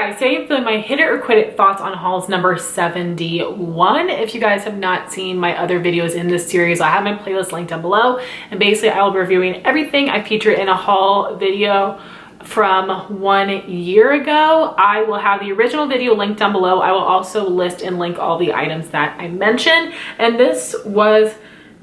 guys, today I'm feeling my hit it or quit it thoughts on hauls number 71. If you guys have not seen my other videos in this series, I have my playlist linked down below, and basically I will be reviewing everything I featured in a haul video from 1 year ago. I will have the original video linked down below. I will also list and link all the items that I mentioned, and this was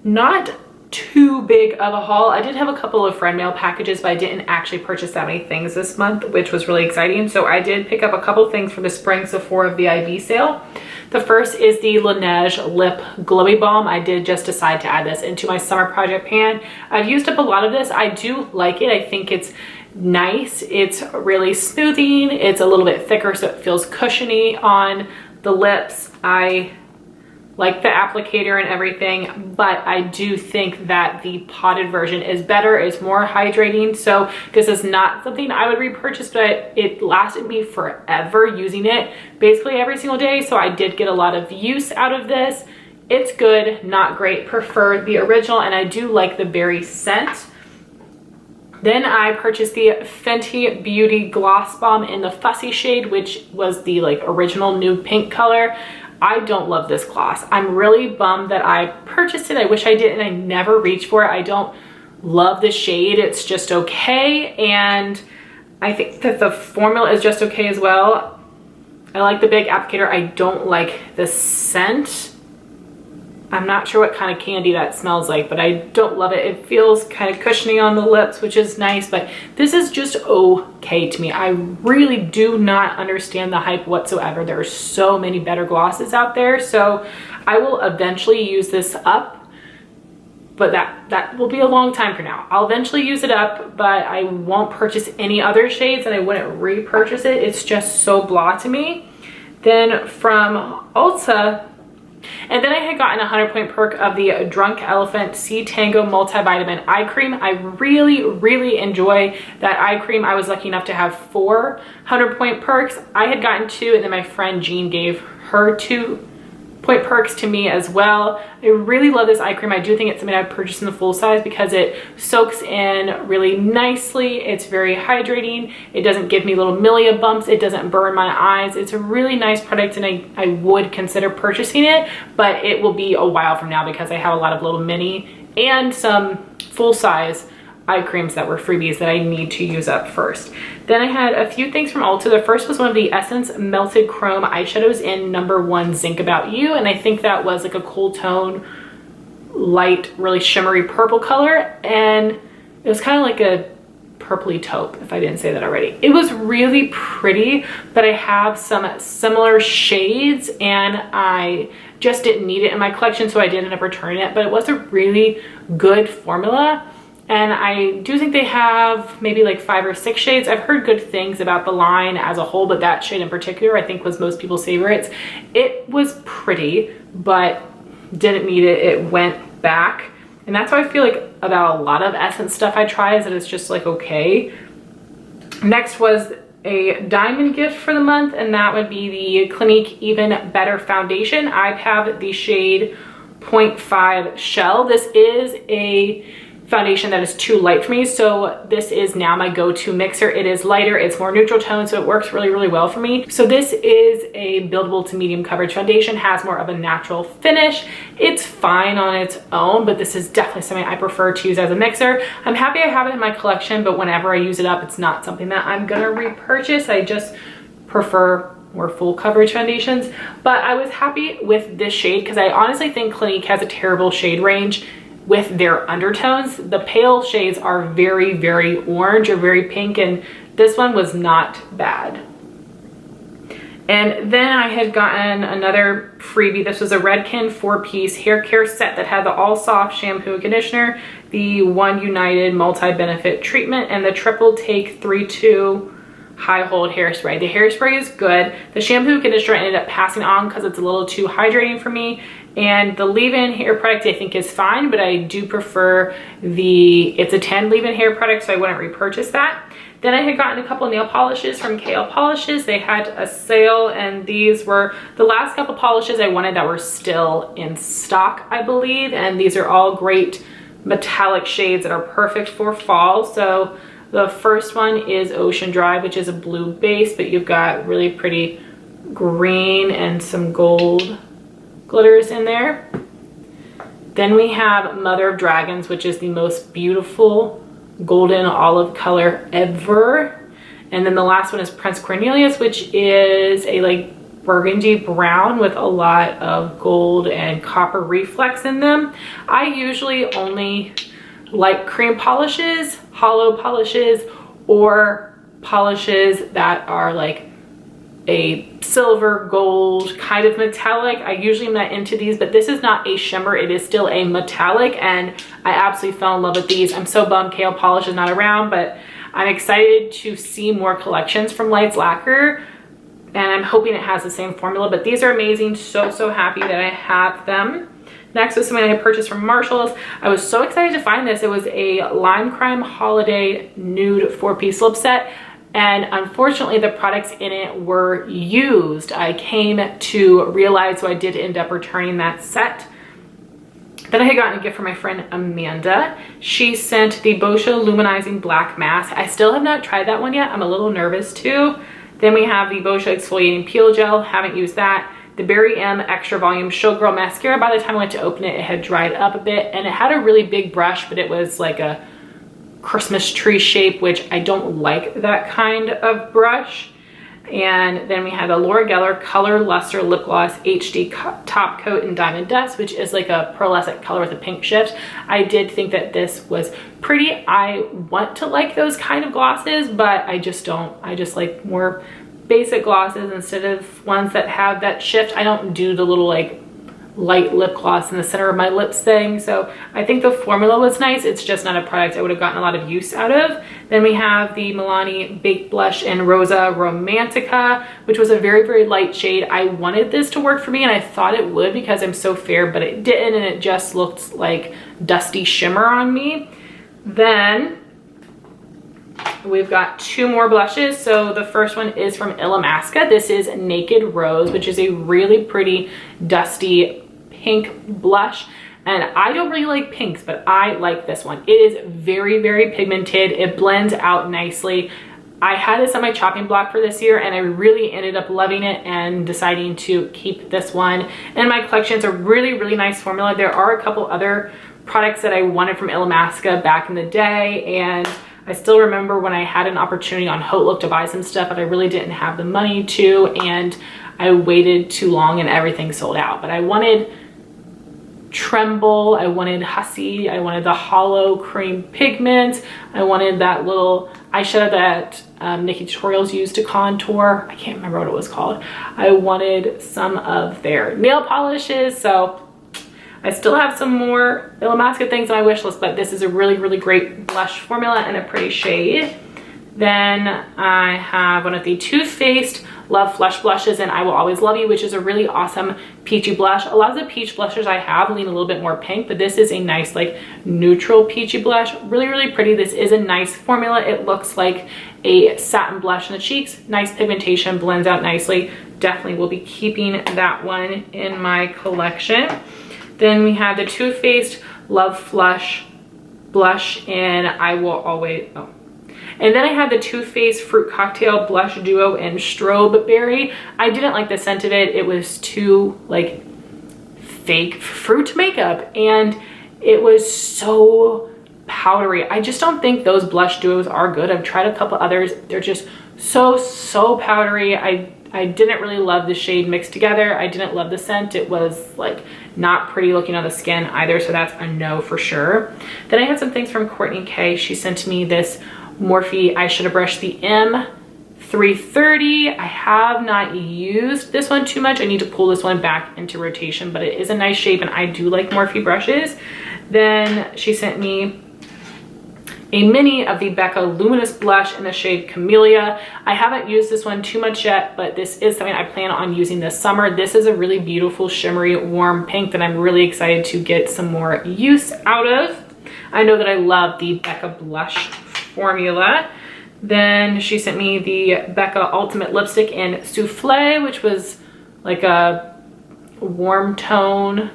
not too big of a haul. I did have a couple of friend mail packages, but I didn't actually purchase that many things this month, which was really exciting. So I did pick up a couple things from the spring Sephora VIB sale. The first is the Laneige Lip Glowy Balm. I did just decide to add this into my summer project pan. I've used up a lot of this. I do like it. I think it's nice. It's really smoothing. It's a little bit thicker, so it feels cushiony on the lips. I like the applicator and everything, but I do think that the potted version is better. It's more hydrating. So this is not something I would repurchase, but it lasted me forever using it basically every single day. So I did get a lot of use out of this. It's good, not great. Prefer the original, and I do like the berry scent. Then I purchased the Fenty Beauty Gloss Balm in the Fussy shade, which was the original nude pink color. I don't love this gloss. I'm really bummed that I purchased it. I wish I did, and I never reached for it. I don't love the shade. It's just okay, and I think that the formula is just okay as well. I like the big applicator. I don't like the scent. I'm not sure what kind of candy that smells like, but I don't love it. It feels kind of cushiony on the lips, which is nice, but this is just okay to me. I really do not understand the hype whatsoever. There are so many better glosses out there, so I will eventually use this up, but that will be a long time from now. I'll eventually use it up, but I won't purchase any other shades, and I wouldn't repurchase it. It's just so blah to me. Then from Ulta, and then I had gotten a 100-point perk of the Drunk Elephant C Tango Multivitamin Eye Cream. I really enjoy that eye cream. I was lucky enough to have 4 100-point perks. I had gotten 2, and then my friend Jean gave her 2-point perks to me as well. I really love this eye cream. I do think it's something I'd purchase in the full size because it soaks in really nicely. It's very hydrating. It doesn't give me little milia bumps. It doesn't burn my eyes. It's a really nice product, and I would consider purchasing it, but it will be a while from now because I have a lot of little mini and some full size eye creams that were freebies that I need to use up first. Then I had a few things from Ulta. The first was one of the Essence Melted Chrome eyeshadows in #1 Zinc About You, and I think that was like a cool tone, light, really shimmery purple color, and it was kind of like a purpley taupe, if I didn't say that already. It was really pretty, but I have some similar shades, and I just didn't need it in my collection, so I did end up returning it, but it was a really good formula. And I do think they have maybe like 5 or 6 shades. I've heard good things about the line as a whole, but that shade in particular I think was most people's favorites. It was pretty, but didn't need it. It went back. And that's how I feel like about a lot of Essence stuff I try, is that it's just like okay. Next was a diamond gift for the month, and that would be the Clinique Even Better Foundation. I have the shade 0.5 Shell. This is a foundation that is too light for me, so this is now my go-to mixer. It is lighter, it's more neutral tone, so it works really well for me. So this is a buildable to medium coverage foundation, has more of a natural finish. It's fine on its own, but this is definitely something I prefer to use as a mixer. I'm happy I have it in my collection, but whenever I use it up, it's not something that I'm gonna repurchase. I just prefer more full coverage foundations. But I was happy with this shade because I honestly think Clinique has a terrible shade range with their undertones. The pale shades are very orange or very pink, and this one was not bad. And then I had gotten another freebie. This was a Redken 4-piece hair care set that had the All Soft shampoo and conditioner, the One United multi-benefit treatment, and the Triple Take 3-2 high hold hairspray. The hairspray is good. The shampoo and conditioner I ended up passing on because it's a little too hydrating for me, and the leave-in hair product I think is fine, but I do prefer it's a 10 leave-in hair product, so I wouldn't repurchase that. Then I had gotten a couple nail polishes from KL Polishes. They had a sale, and these were the last couple polishes I wanted that were still in stock, I believe, and these are all great metallic shades that are perfect for fall. So The first one is Ocean Drive, which is a blue base, but you've got really pretty green and some gold glitters in there. Then we have Mother of Dragons, which is the most beautiful golden olive color ever. And then the last one is Prince Cornelious, which is a like burgundy brown with a lot of gold and copper reflex in them. I usually only like cream polishes, hollow polishes, or polishes that are like a silver gold kind of metallic. I usually am not into these, but this is not a shimmer, it is still a metallic, and I absolutely fell in love with these. I'm so bummed Kale Polish is not around, but I'm excited to see more collections from Lights Lacquer, and I'm hoping it has the same formula, but these are amazing. So happy that I have them. Next was something I purchased from Marshalls. I was so excited to find this. It was a Lime Crime Holiday Nude 4-piece lip set, and unfortunately the products in it were used. I came to realize, so I did end up returning that set. Then I had gotten a gift from my friend Amanda. She sent the Boscia Luminizing Black Mask. I still have not tried that one yet. I'm a little nervous too. Then we have the Boscia Exfoliating Peel Gel. Haven't used that. The Berry M Extra Volume Showgirl Mascara. By the time I went to open it, it had dried up a bit, and it had a really big brush, but it was like a Christmas tree shape, which I don't like that kind of brush. And then we had a Laura Geller Color Lustre Lip Gloss HD Top Coat in Diamond Dust, which is like a pearlescent color with a pink shift. I did think that this was pretty. I want to like those kind of glosses, but I just don't. I just like more basic glosses instead of ones that have that shift. I don't do the little like light lip gloss in the center of my lips thing. So I think the formula was nice. It's just not a product I would have gotten a lot of use out of. Then we have the Milani Baked Blush in Rosa Romantica, which was a very light shade. I wanted this to work for me, and I thought it would because I'm so fair, but it didn't, and it just looked like dusty shimmer on me. Then we've got two more blushes. So the first one is from Illamasqua. This is Naked Rose, which is a really pretty dusty pink blush, and I don't really like pinks, but I like this one. It is very pigmented. It blends out nicely. I had this on my chopping block for this year, and I really ended up loving it and deciding to keep this one in my collection. It's a really nice formula. There are a couple other products that I wanted from Illamasqua back in the day, and I still remember when I had an opportunity on Hotlook to buy some stuff, but I really didn't have the money to, and I waited too long and everything sold out. But I wanted Tremble, I wanted Hussy, I wanted the hollow cream pigment, I wanted that little eyeshadow that Nikki Tutorials used to contour. I can't remember what it was called. I wanted some of their nail polishes. So I still have some more Illamasqua things on my wish list, but this is a really great blush formula and a pretty shade. Then I have one of the Too Faced Love Flush blushes in I Will Always Love You, which is a really awesome peachy blush. A lot of the peach blushes I have lean a little bit more pink, but this is a nice like neutral peachy blush. Really pretty. This is a nice formula. It looks like a satin blush in the cheeks. Nice pigmentation, blends out nicely. Definitely will be keeping that one in my collection. Then we have the Too Faced Love Flush blush in I Will Always, and then I had the Too Faced Fruit Cocktail Blush Duo in Strobe Berry. I didn't like the scent of it. It was too like fake fruit makeup, and it was so powdery. I just don't think those blush duos are good. I've tried a couple others. They're just so powdery. I didn't really love the shade mixed together. I didn't love the scent. It was like not pretty looking on the skin either, so that's a no for sure. Then I had some things from Courtney K. She sent me this Morphe eyeshadow brush, the M330. I have not used this one too much. I need to pull this one back into rotation, but it is a nice shape, and I do like Morphe brushes. Then she sent me a mini of the Becca Luminous Blush in the shade Camellia. I haven't used this one too much yet, but this is something I plan on using this summer. This is a really beautiful, shimmery, warm pink that I'm really excited to get some more use out of. I know that I love the Becca blush formula. Then she sent me the Becca Ultimate Lipstick in Souffle, which was like a warm tone,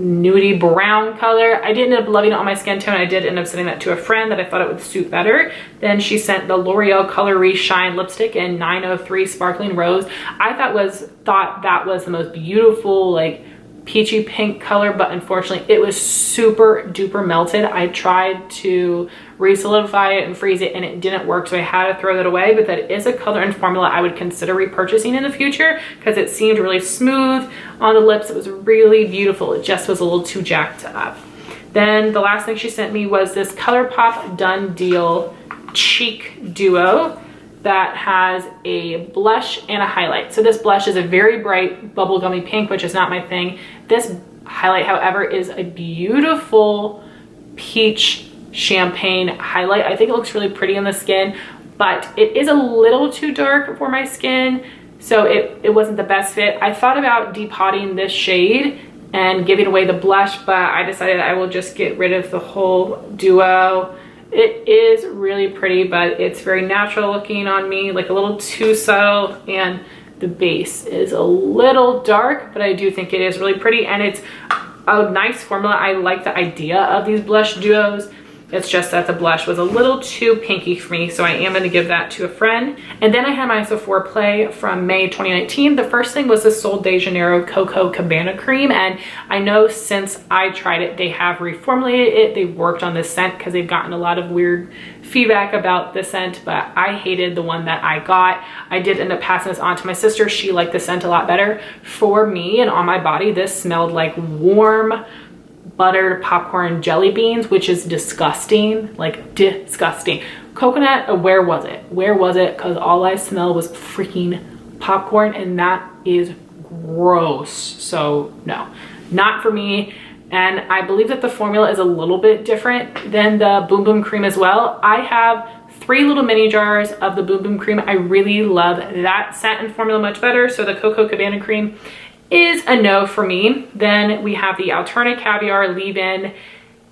nudie brown color. I did end up loving it on my skin tone. I did end up sending that to a friend that I thought it would suit better. Then she sent the L'Oreal Color Re-Shine lipstick in 903 Sparkling Rose. I thought that was the most beautiful, like peachy pink color, but unfortunately it was super duper melted. I tried to re-solidify it and freeze it and it didn't work, so I had to throw that away. But that is a color and formula I would consider repurchasing in the future because it seemed really smooth on the lips. It was really beautiful. It just was a little too jacked up. Then the last thing she sent me was this ColourPop Done Deal Cheek Duo that has a blush and a highlight. So this blush is a very bright bubblegummy pink, which is not my thing. This highlight, however, is a beautiful peach champagne highlight. I think it looks really pretty on the skin, but it is a little too dark for my skin, so it wasn't the best fit. I thought about depotting this shade and giving away the blush, but I decided I will just get rid of the whole duo. It is really pretty, but it's very natural looking on me, like a little too subtle, and the base is a little dark, but I do think it is really pretty, and it's a nice formula. I like the idea of these blush duos. It's just that the blush was a little too pinky for me, so I am going to give that to a friend. And then I had my Sephora play from May 2019. The first thing was the Sol de Janeiro Coco Cabana Cream, and I know since I tried it, they have reformulated it. They've worked on this scent because they've gotten a lot of weird feedback about the scent, but I hated the one that I got. I did end up passing this on to my sister. She liked the scent a lot better. For me and on my body, this smelled like warm buttered popcorn jelly beans, which is disgusting, like disgusting. Coconut, where was it? Where was it? Because all I smelled was freaking popcorn, and that is gross. So no, not for me. And I believe that the formula is a little bit different than the Boom Boom Cream as well. I have 3 little mini jars of the Boom Boom Cream. I really love that scent and formula much better. So the Coco Cabana Cream is a no for me. Then we have the Alterna Caviar Leave-In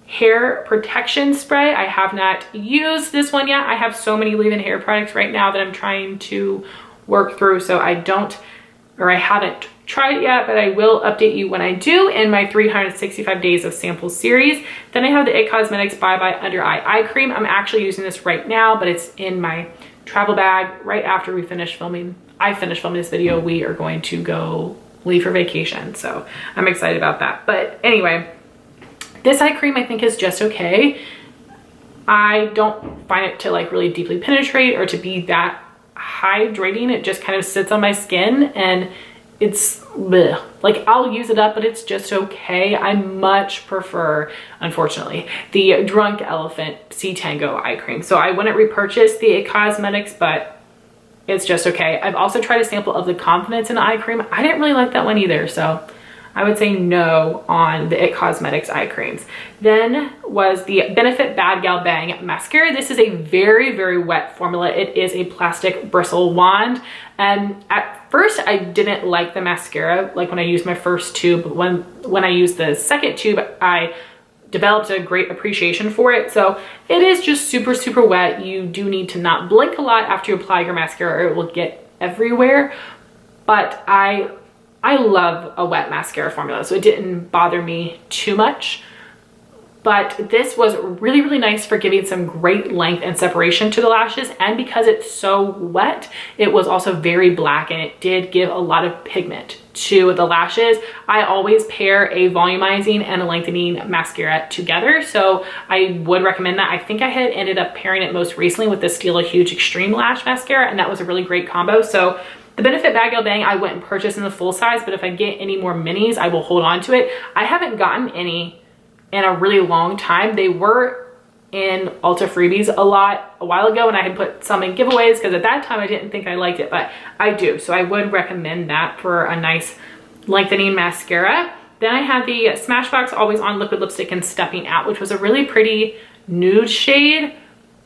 Hair Protection Spray. I have not used this one yet. I have so many leave-in hair products right now that I'm trying to work through, so I haven't tried it yet, but I will update you when I do in my 365 days of sample series. Then I have the IT Cosmetics Bye Bye Under Eye Cream. I'm actually using this right now, but it's in my travel bag. Right after I finish filming this video, we are going to leave for vacation, so I'm excited about that. But anyway, this eye cream I think is just okay. I don't find it to like really deeply penetrate or to be that hydrating. It just kind of sits on my skin and it's bleh. Like I'll use it up, but it's just okay. I much prefer, unfortunately, the Drunk Elephant Sea Tango eye cream. So I wouldn't repurchase the IT Cosmetics, but it's just okay. I've also tried a sample of the Confidence in Eye Cream. I didn't really like that one either, so I would say no on the IT Cosmetics eye creams. Then was the Benefit Bad Gal Bang Mascara. This is a very, very wet formula. It is a plastic bristle wand. And at first I didn't like the mascara, like when I used my first tube. When I used the second tube, I developed a great appreciation for it. So it is just super, super wet. You do need to not blink a lot after you apply your mascara or it will get everywhere. But I love a wet mascara formula, so it didn't bother me too much. But this was really, really nice for giving some great length and separation to the lashes. And because it's so wet, it was also very black and it did give a lot of pigment to the lashes. I always pair a volumizing and a lengthening mascara together, so I would recommend that. I think I had ended up pairing it most recently with the Stila Huge Extreme Lash Mascara, and that was a really great combo. So the Benefit Bad Gal Bang I went and purchased in the full size, but if I get any more minis, I will hold on to it. I haven't gotten any in a really long time. They were in Ulta freebies a while ago, and I had put some in giveaways because at that time I didn't think I liked it, but I do. So I would recommend that for a nice lengthening mascara. Then I had the Smashbox Always On Liquid Lipstick in Stepping Out, which was a really pretty nude shade.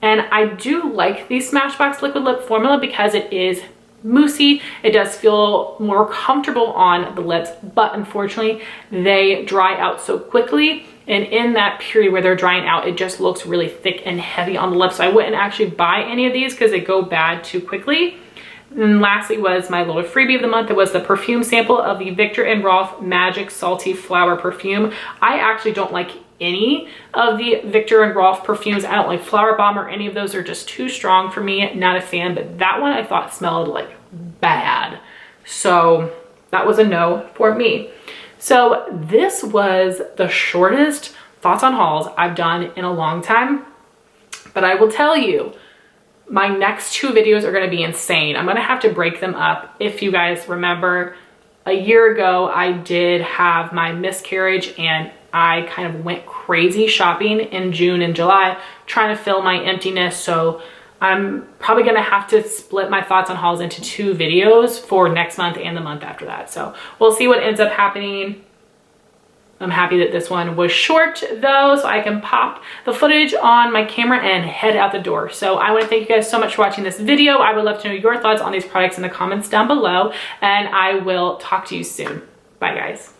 And I do like the Smashbox Liquid Lip formula because it is moussey. It does feel more comfortable on the lips, but unfortunately they dry out so quickly. And in that period where they're drying out, it just looks really thick and heavy on the lips. So I wouldn't actually buy any of these because they go bad too quickly. And lastly was my little freebie of the month. It was the perfume sample of the Viktor & Rolf Magic Salty Flower perfume. I actually don't like any of the Viktor & Rolf perfumes. I don't like Flower Bomb or any of those. Are just too strong for me. Not a fan, but that one I thought smelled like bad. So that was a no for me. So this was the shortest thoughts on hauls I've done in a long time. But I will tell you, my next 2 videos are going to be insane. I'm going to have to break them up. If you guys remember, a year ago, I did have my miscarriage and I kind of went crazy shopping in June and July, trying to fill my emptiness. So I'm probably going to have to split my thoughts on hauls into 2 videos for next month and the month after that. So we'll see what ends up happening. I'm happy that this one was short though, so I can pop the footage on my camera and head out the door. So I want to thank you guys so much for watching this video. I would love to know your thoughts on these products in the comments down below, and I will talk to you soon. Bye guys.